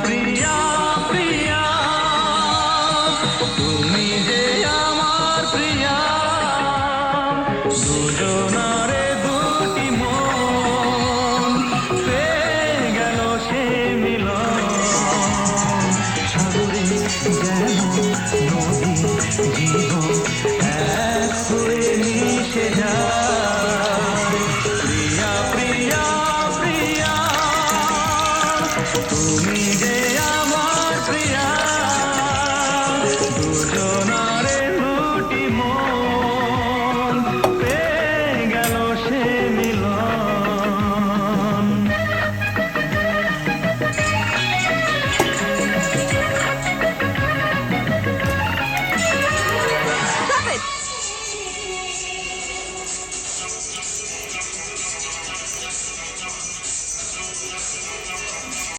প্রিয়া প্রিয়া, তুমি যে আমার প্রিয়া, দুজনারে দুটি মন পেয়ে গেল সে মিলন। সাগরে যেমন নদী জীবন এক হয়ে মিশে যায়। প্রিয়া প্রিয়া প্রিয়া, তুমি যে